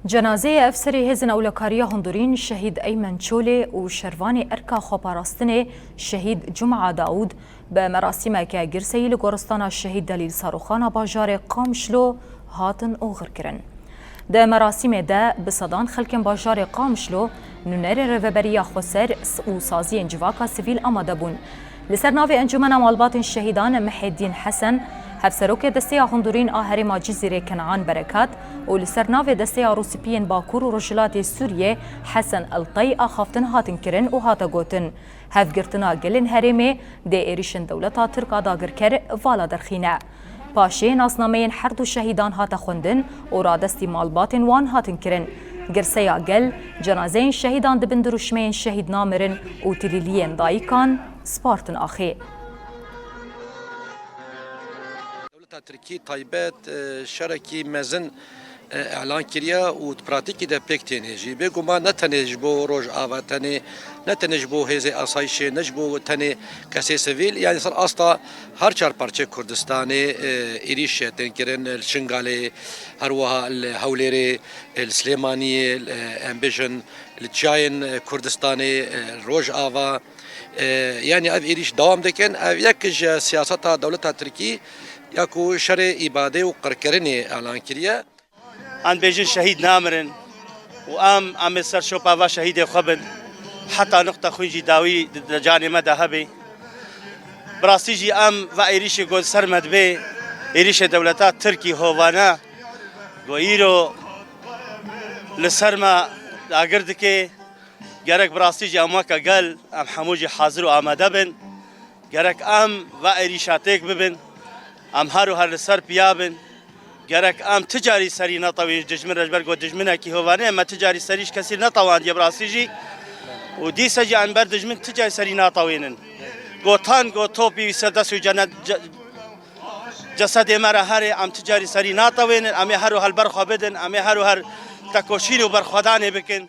جنازه افسری هزن اولکاریا هندورین شهید ایمن چوله و شروانی ارکا خوپاراستن شهید جمعه داود به مراسم که گرسی لگورستان شهید دلیل ساروخان باجار قامشلو هاتن اوغر کرن. ده مراسم ده بصدان خلکن باجار قامشلو نونر روبریا خسر و سازی انجواکا سیویل آماده بون. لسر ناو انجمن مالبات شهیدان محیدین حسن هفسروک دسته هندورین هرما جزیره کنعان برکات و لسر ناو دسته روسیپین باکور و رجلات سوریه حسن الطی خافتن هاتن کرن و هاتا گوتن. هفگرتنا گلن هرمه ده ایریشن دولتا ترکا داگر کر والا درخینه. پاشه ناسنامه هر دو شهیدان هاتا خوندن و را دستی مالبات وان هاتن کرن. گرسیا گل جنازه شهیدان دبن دروشمه شهید نامرن و تلیلین دایکان سپارتن آخی. ترکی تایبت شرکی مزن اعلان کریا و پراتیکی ده پک تنهجی بگو ما نتنهج بو روج آوا تنه نتنهج بو هزه آسایش نجبو تنه کسی سویل یعنی سر استا هر چار پارچه کردستان ایریش تنکرن الشنگاله هر وها الهوليري السليماني الامبيشن التشاين كردستان روج آوا يعني اف ایریش دوام دکن اف یک سیاست دولت ترکی یاکو شر ایباده و قرکرنی اعلان کریه ان بیجن شهید نامرن و ام سر شوپاوا شهید خبن حتى نقطة خويجي داوي جاني مدى هبي براسيجي و ايريشي قول سرمد بي ايريشي دولتات تركي هوانا وإيرو لسرما اگردكي گرك براسيجي امواكا قال ام حموجي حاضر و آماده بن گرك و ايريشاتيك ببن ام هارو هر لسر بيابن گرک ام تجاری سری نطوی دجمن رجبر گو دجمنه کی هوانه ما تجاری سریش کسی نطوان دی براسیجی و دی سجی ان بر دجمن تجاری سری نطوینن گو تان گو توپی سدسو جنت جسد مرا هر ام تجاری سری نطوینن ام هرو هل برخو بدن ام هرو هر تکوشین و برخودانه بکن